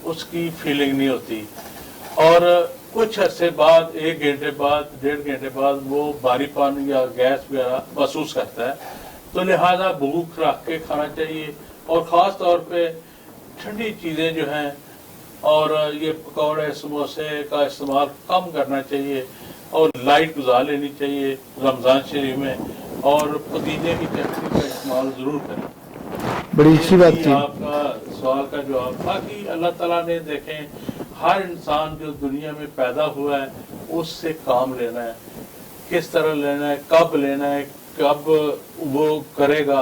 उसकी फीलिंग नहीं होती, और कुछ अरसे बाद, 1 घंटे बाद, 1.5 घंटे बाद वो भारीपन या गैस वगैरह महसूस करता है। तो लिहाजा भूख रख के खाना चाहिए, और ख़ास तौर पे ठंडी चीज़ें जो हैं और ये पकौड़े समोसे का इस्तेमाल कम करना चाहिए, और लाइट गुज़ा लेनी चाहिए रमज़ान शरीफ में, और पुदीने की चटनी का इस्तेमाल ज़रूर करें। बड़ी अच्छी बात ये थी। आपका सवाल का जवाब। बाकी अल्लाह ताला ने देखें हर इंसान जो दुनिया में पैदा हुआ है उससे काम लेना है, किस तरह लेना है, कब लेना है, कब वो करेगा,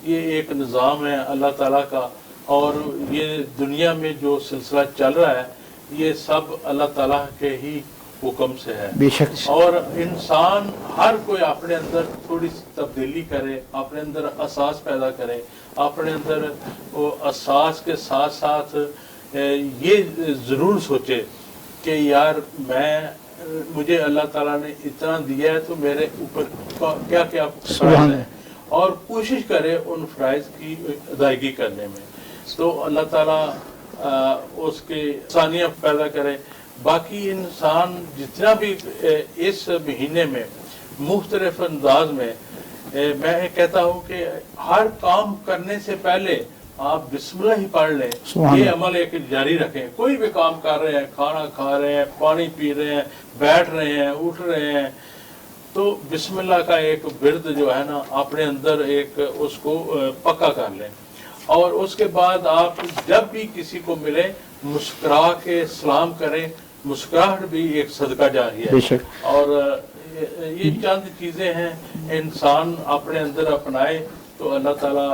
ये एक निज़ाम है अल्लाह ताला का। और ये दुनिया में जो सिलसिला चल रहा है ये सब अल्लाह ताला के ही हुक्म से है। बेशक। और इंसान हर कोई अपने अंदर थोड़ी सी तब्दीली करे, अपने अंदर एहसास पैदा करे, अपने अंदर वो एहसास के साथ साथ ये ज़रूर सोचे कि यार मुझे अल्लाह ताला ने इतना दिया है तो मेरे ऊपर क्या क्या फ़राइज़ है, और कोशिश करे उन फ़राइज़ की अदायगी करने में। तो अल्लाह ताला उसके सानिया पैदा करे। बाकी इंसान जितना भी इस महीने में मुख्तलिफ अंदाज में मैं कहता हूँ कि हर काम करने से पहले आप बिस्मिल्लाह ही पढ़ लें, ये अमल एक जारी रखें। कोई भी काम कर रहे हैं, खाना खा रहे हैं, पानी पी रहे हैं, बैठ रहे हैं, उठ रहे हैं, तो बिस्मिल्लाह का एक विर्द जो है ना अपने अंदर एक उसको पक्का कर लें। और उसके बाद आप जब भी किसी को मिले मुस्कुरा के सलाम करें। मुस्कुराहट भी एक सदका जारी है। और ये चंद चीज़ें हैं इंसान अपने अंदर अपनाए तो अल्लाह ताला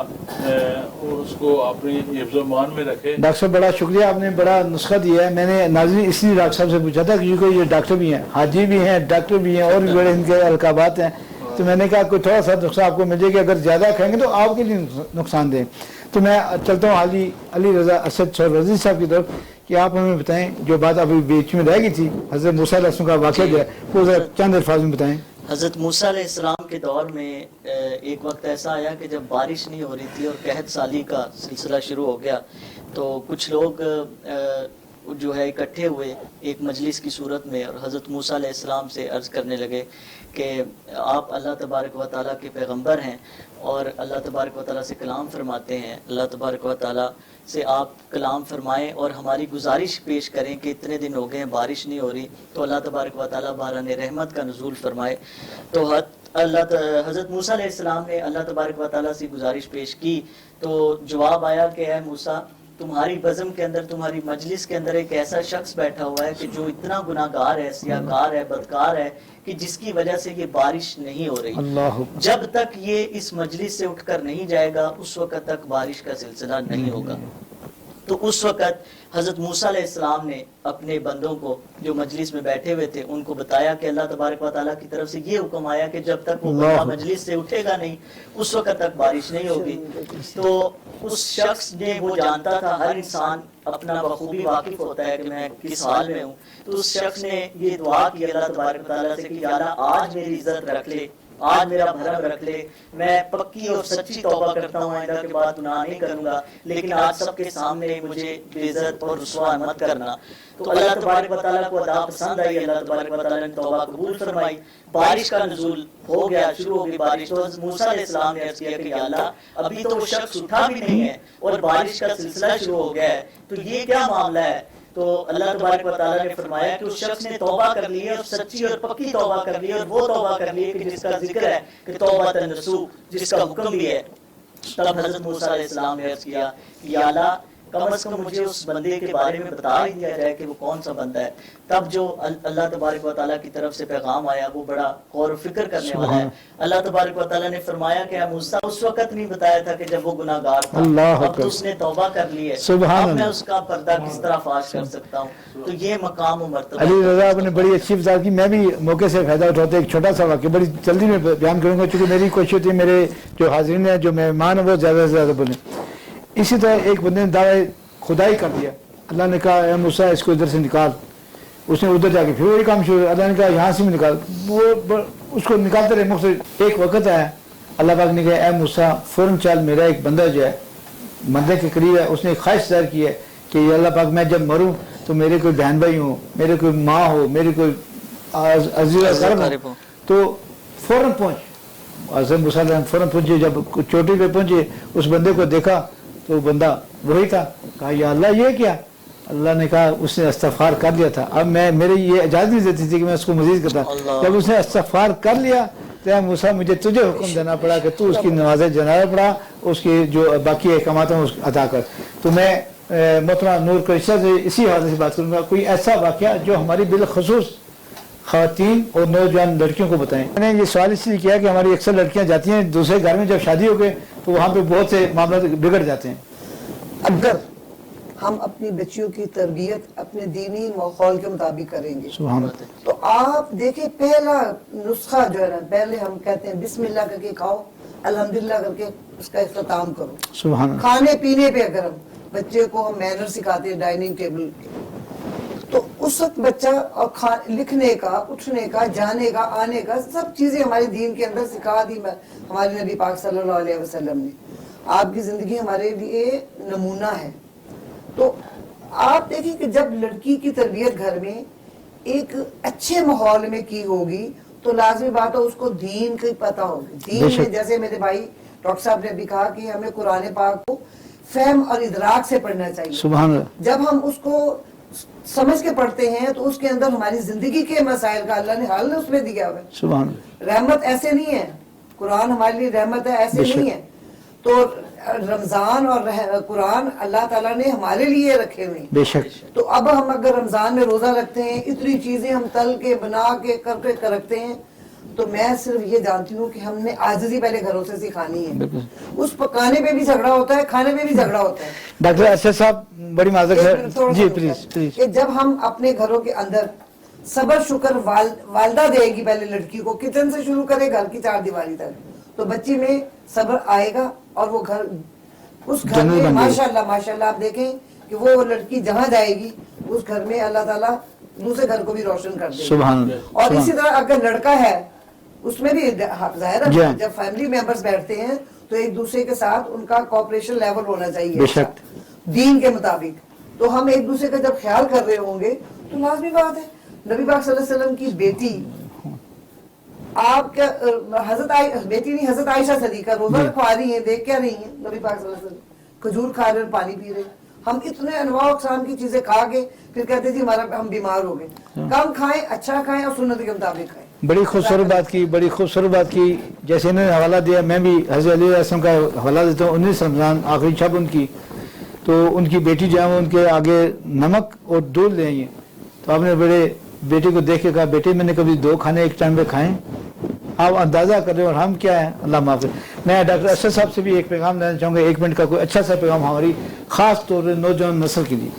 उसको अपनी हिफ्ज़-ओ-मान में रखे। डॉक्टर साहब बड़ा शुक्रिया, आपने बड़ा नुस्खा दिया है। मैंने नाज़रीन इसलिए डॉक्टर साहब से पूछा था क्योंकि ये डॉक्टर भी हैं, हाजी भी हैं, डॉक्टर भी हैं, और भी बड़े इनके अलकाबात हैं। तो मैंने कहा कोई थोड़ा सा नुस्खा आपको मिल जाएगा, अगर ज़्यादा खाएंगे तो आपके लिए नुकसान दें। तो मैं चलता हूँ अली रज़ा असद सोहरवर्दी साहब की तरफ कि आप हमें बताएं जो बात अभी बीच में रह गई थी, हज़रत मूसा अलैहिस्सलाम का वाक़या जो है वो ज़रा चंद अल्फाज में बताएं। हज़रत मूसा अलैहिस्सलाम के दौर में एक वक्त ऐसा आया कि जब बारिश नहीं हो रही थी और कहत साली का सिलसिला शुरू हो गया, तो कुछ लोग जो है इकट्ठे हुए एक मजलिस की सूरत में, और हज़रत मूसा अलैहिस्सलाम से अर्ज़ करने लगे कि आप अल्लाह तबारक व तआला के पैगंबर हैं और अल्लाह तबारक व तआला से कलाम फरमाते हैं। अल्लाह तबारक व तआला से आप कलाम फरमाएं और हमारी गुजारिश पेश करें कि इतने दिन हो गए हैं बारिश नहीं हो रही, तो अल्लाह तबारक व तआला बारान रहमत का नुज़ूल फरमाए। तो हज़रत मूसा अलैहिस्सलाम ने अल्लाह तबारक व तआला से गुजारिश पेश की, तो जवाब आया कि ऐ मूसा, तुम्हारी बज़म के अंदर, तुम्हारी मजलिस के अंदर एक ऐसा शख्स बैठा हुआ है कि जो इतना गुनाहगार है, सियाकार है, बदकार है कि जिसकी वजह से ये बारिश नहीं हो रही। जब तक ये इस मजलिस से उठकर नहीं जाएगा उस वक्त तक बारिश का सिलसिला नहीं होगा। तो उस वक्त हज़रत मूसा अलैहिस्सलाम ने अपने बंदों को जो मजलिस में बैठे हुए थे उनको बताया कि अल्लाह तबारक व तआला की तरफ से ये हुक्म आया कि जब तक वो बंदा मजलिस से उठेगा नहीं उस वक्त तक बारिश नहीं होगी। तो उस शख्स ने, वो जानता था, हर इंसान अपना बखूबी वाकिफ होता है कि मैं किस हाल में हूँ, तो उस शख्स ने ये दुआ की अल्लाह तबारक व तआला से कि या अल्लाह आज मेरी इज्जत रख ले, आज मेरा भरम रख ले, मैं पक्की और सच्ची तौबा करता हूँ, आइंदा के बाद गुनाह नहीं करूंगा, लेकिन आज सबके सामने मुझे बेइज्जत और रुसवा मत करना। तो अल्लाह तबारक व तआला को अदा पसंद आई, अल्लाह तबारक व तआला ने तौबा कबूल फरमाई, बारिश का नुज़ूल हो गया, शुरू हो गई बारिश। तो हज़रत मूसा अलैहिस्सलाम ने अर्ज़ किया कि या अल्लाह अभी तो वो शख्स उठा भी नहीं है और बारिश का सिलसिला शुरू हो गया है, तो ये क्या मामला है। तो अल्लाह तबारक व तआला ने फरमाया कि उस शख्स ने तौबा कर ली है और सच्ची और पक्की तौबा कर ली है, और वो तौबा कर ली है कि जिसका जिक्र है कि तौबतन नसूह, जिसका हुक्म भी है। तब हज़रत मूसा अलैहिस्सलाम ने अर्ज़ किया कि या अल्लाह कम से कम मुझे उस बंदे के बारे में बता ही दिया जाए कि वो कौन सा बंदा है। तब जो अल्लाह तबारक व तआला की तरफ से पैगाम आया वो बड़ा गौर फिक्र करने वाला है। अल्लाह तबारक व तआला ने फरमाया कि मूसा उस वक्त नहीं बताया था कि जब वो गुनाहगार था, अब तो उसने तौबा कर ली है, अब मैं उसका पर्दा किस तरह फाश कर सकता हूँ। तो ये मकाम और मर्तबा अली रज़ा आपने बड़ी अच्छी वज़ाहत की। मैं भी मौके से फ़ायदा उठाते एक छोटा सा वाक़या बड़ी जल्दी में बयान करूँगा, चूँकि मेरी कोशिश होती है मेरे जो हाज़रीन हैं, जो मेहमान हैं, वो ज़्यादा से ज़्यादा बोलें। इसी तरह एक बंदे ने दावा खुदाई कर दिया, अल्लाह ने कहा ए मूसा इसको इधर से निकाल, उसने उधर जाके फिर वही काम शुरू, अल्लाह ने कहा यहाँ से भी निकाल, उसको निकालते रहे मुख्तलिफ। एक वक्त आया अल्लाह पाक ने कहा ऐ मूसा फौरन चल, मेरा एक बंदा जो है मंदिर के करीब है, उसने एक ख्वाहिश जाहिर की है कि या अल्लाह पाक मैं जब मरूं तो मेरे कोई बहन भाई हो, मेरे कोई माँ हो, मेरे कोई अजीज अकरब हो, तो फौरन पहुंच। हज़रत मूसा फौरन पहुंचे, जब चोटी पे पहुंचे उस बंदे को देखा तो वो बंदा वही था। कहा या अल्लाह ये क्या? अल्लाह ने कहा उसने इस्तग़फ़ार कर लिया था, अब मैं मेरी ये इजाज़त नहीं देती थी कि मैं उसको मज़ीद करता। जब उसने इस्तग़फ़ार कर लिया तो मूसा मुझे तुझे हुक्म देना पड़ा कि तू उसकी नमाज़ जनाज़ा पढ़ा, उसकी जो बाकी अहकामात हैं उसको अदा कर। तो मैं मोहतरमा नूर करिश्ता से इसी हवाले से बात करूँगा, कोई ऐसा वाक़या जो हमारी बिलखसूस ख़वातीन और नौजवान लड़कियों को बताएं। मैंने ये सवाल इसलिए किया कि हमारी अक्सर लड़कियाँ जाती हैं दूसरे घर में, जब शादी हो गए तो वहाँ पे बहुत से मामला बिगड़ जाते हैं। अगर हम अपनी बच्चियों की तरबियत अपने दीनी माहौल के मुताबिक करेंगे सुभान अल्लाह। तो आप देखिए पहला नुस्खा जो है ना, पहले हम कहते हैं बिस्मिल्लाह करके खाओ, अल्हम्दुलिल्लाह करके उसका इख्तिताम करो। सुभान अल्लाह। खाने पीने पे अगर हम बच्चे को हम मैनर सिखाते हैं डाइनिंग टेबल के, तो उस वक्त बच्चा और लिखने का, उठने का, जाने का, आने का, सब चीजें हमारे दीन के अंदर सिखा दी हमारे नबी पाक सल्लल्लाहु अलैहि वसल्लम ने। आपकी जिंदगी हमारे लिए नमूना है। तो आप देखिए कि जब लड़की की तरबियत घर में एक अच्छे माहौल में की होगी तो लाजमी बात है उसको दीन की पता होगी। दीन में जैसे मेरे भाई डॉक्टर साहब ने भी कहा कि हमें कुरान पाक को फहम और इदराक से पढ़ना चाहिए। सुभान अल्लाह। जब हम उसको समझ के पढ़ते हैं तो उसके अंदर हमारी जिंदगी के मसाइल का अल्लाह ने हल उसमें दिया हुआ है। सुभान अल्लाह। रहमत ऐसे नहीं है, कुरान हमारे लिए रहमत है ऐसे नहीं है। तो रमजान और कुरान अल्लाह ताला ने हमारे लिए रखे हुए हैं। बेशक। तो अब हम अगर रमजान में रोजा रखते हैं, इतनी चीजें हम तल के बना के करके रखते हैं, तो मैं सिर्फ ये जानती हूँ कि हमने आजिज़ी पहले घरों से सिखानी है। उस पकाने पे भी झगड़ा होता है, खाने पे भी झगड़ा होता है। डॉक्टर अरशद साहब बड़ी माजरत है जी, प्लीज प्लीज। कि जब हम अपने घरों के अंदर सबर शुक्र वालदा देगी पहले लड़की को, किचन से शुरू करे घर की चार दीवारी तक, तो बच्ची में सब्र आएगा और वो घर उस घर में माशाल्लाह माशाल्लाह आप देखें कि वो लड़की जहाँ जाएगी उस घर में अल्लाह ताला दूसरे घर को भी रोशन कर देगा। सुभान अल्लाह। और इसी तरह अगर लड़का है उसमें भी जाहिर है जब फैमिली मेंबर्स बैठते हैं तो एक दूसरे के साथ उनका कोऑपरेशन लेवल होना चाहिए बेशक दीन के मुताबिक। तो हम एक दूसरे का जब ख्याल कर रहे होंगे तो लाजमी बात है नबी पाक सल्लल्लाहु अलैहि वसल्लम की बेटी आपका हजरत आयशा सदीका रोजा खा रही है, देख क्या रही है नबी पाक सल्लल्लाहु अलैहि वसल्लम खजूर खा रहे पानी पी रहे। हम इतने अनवा अक़साम की चीजें खा के फिर कहते जी हमारा हम बीमार हो गए। कम खाएं, अच्छा खाएं और सुन्नत के मुताबिक खाएं। बड़ी खूबसूरत बात की, बड़ी खूबसूरत बात की। जैसे इन्होंने हवाला दिया, मैं भी हज़रत अली रस्म का हवाला देता हूँ। 19 रमज़ान आखिरी शब उनकी, तो उनकी बेटी जो है उनके आगे नमक और दूध ले आई है। तो आपने बड़े बेटे को देख के कहा बेटे मैंने कभी 2 खाने एक टाइम पे खाएं? आप अंदाजा कर रहे हो और हम क्या है, अल्लाह माफ़ करे। मैं डॉक्टर अरशद साहब से भी एक पैगाम देना चाहूँगा, 1 मिनट का कोई अच्छा सा पैगाम हमारी खास तौर पर नौजवान नस्ल के लिए।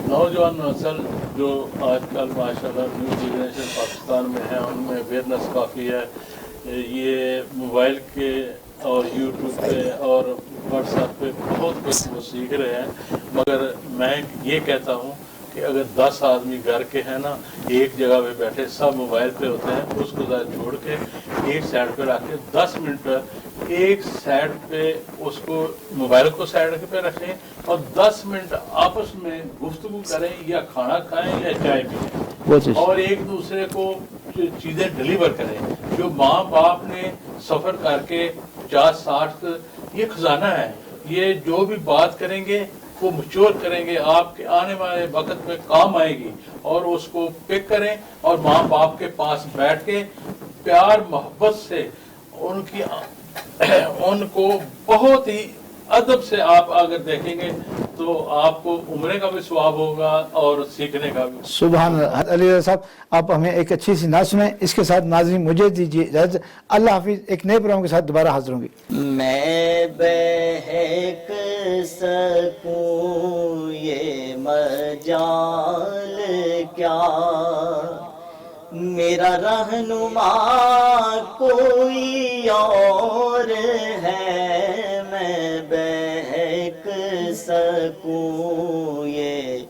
नौजवान नस्ल जो आजकल माशाल्लाह न्यू जनरेशन पाकिस्तान में है उनमें अवेयरनेस काफ़ी है। ये मोबाइल के और यूट्यूब पे और व्हाट्सएप पे बहुत कुछ वो सीख रहे हैं। मगर मैं ये कहता हूँ कि अगर 10 आदमी घर के हैं ना, एक जगह पे बैठे सब मोबाइल पे होते हैं, उसको छोड़ के एक साइड पे रख के 10 मिनट एक साइड पे उसको मोबाइल को साइड पे रखें और 10 मिनट आपस में गुफ्तगू करें या खाना खाएं या चाय पिएं और एक दूसरे को चीज़ें डिलीवर करें। जो माँ बाप ने सफ़र करके 50-60 ये खजाना है, ये जो भी बात करेंगे वो मैच्योर करेंगे, आपके आने वाले वक्त में काम आएगी। और उसको पिक करें और माँ बाप के पास बैठ के प्यार मोहब्बत से उनको बहुत ही अदब से आप अगर देखेंगे तो आपको उम्र का भी स्वाब होगा और सीखने का भी। सुभान अल्लाह। अली साहब आप हमें एक अच्छी सी नात सुनाएं, इसके साथ नाज़रीन मुझे दीजिए इजाज़त। अल्लाह हाफिज़। एक नए प्रोग्राम के साथ दोबारा हाजिर होंगे। मैं बहक सकूं ये मजाल क्या, मेरा रहनुमा कोई और है, मैं बहक सकूं ये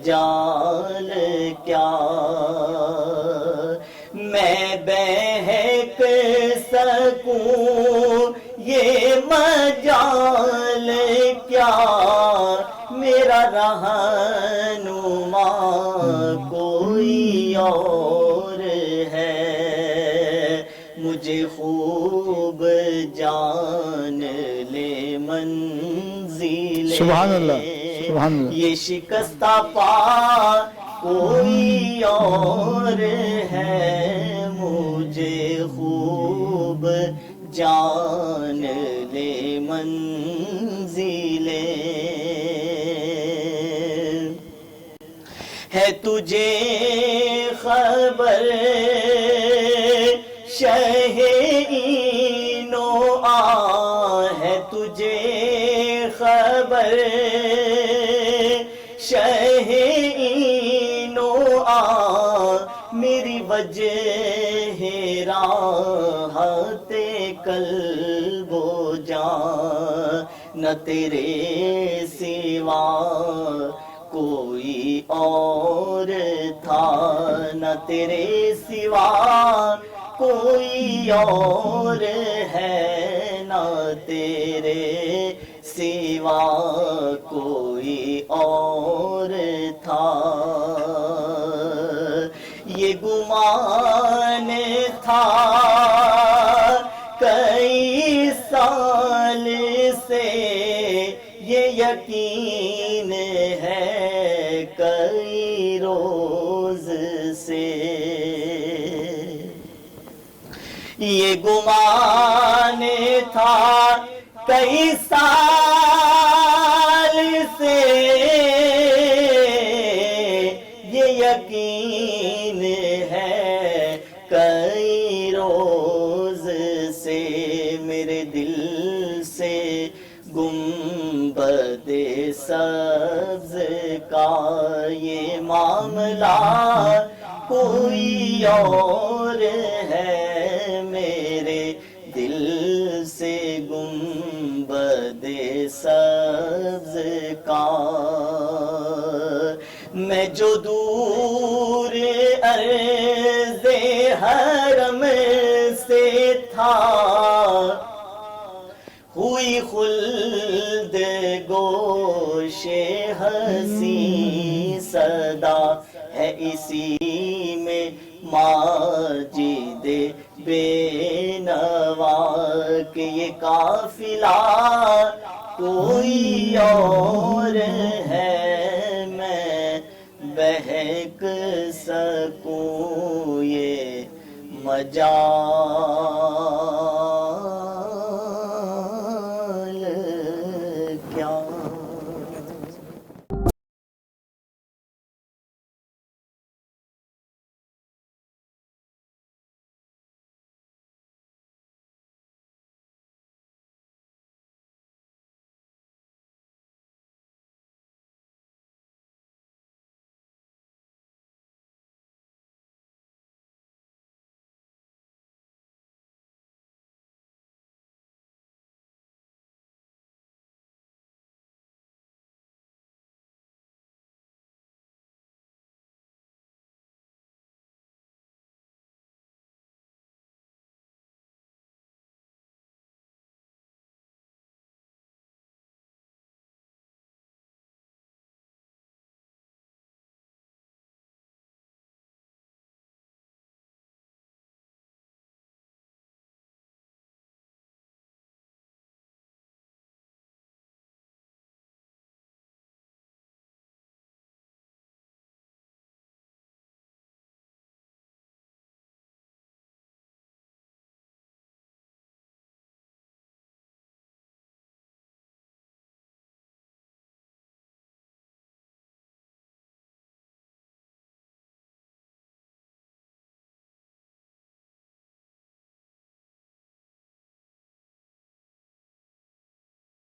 مجال کیا، میں بہک سکوں یہ مجال کیا، میرا رہنما کوئی اور ہے، مجھے خوب جان لے منزل، سبحان اللہ، سبحان اللہ۔ یہ شکستہ پا کوئی اور ہے، مجھے خوب جان لے منزل، ہے تجھے خبر شہ این و آ، ہے تجھے خبر شہ این و آ، میری وجہ راحت قلب و جان، نہ تیرے سوا کوئی اور تھا، نہ تیرے سوا کوئی اور ہے، نہ تیرے سوا کوئی اور تھا، یہ گمان تھا کئی سال سے، یہ یقین ہے کئی روز سے، یہ گمان تھا کئی سال سے، یہ یقین ہے کئی روز سے، میرے دل سے گنبد سبز کا یہ معاملہ کوئی اور ہے، میرے دل سے گنبد سبز کا، میں جو دور عرض حرم سے تھا، ہوئی خلد گوش ہنسی صدا، ہے اسی میں ماجد بے نوا، کہ یہ قافلہ کوئی اور ہے، میں بہک سکوں یہ مجال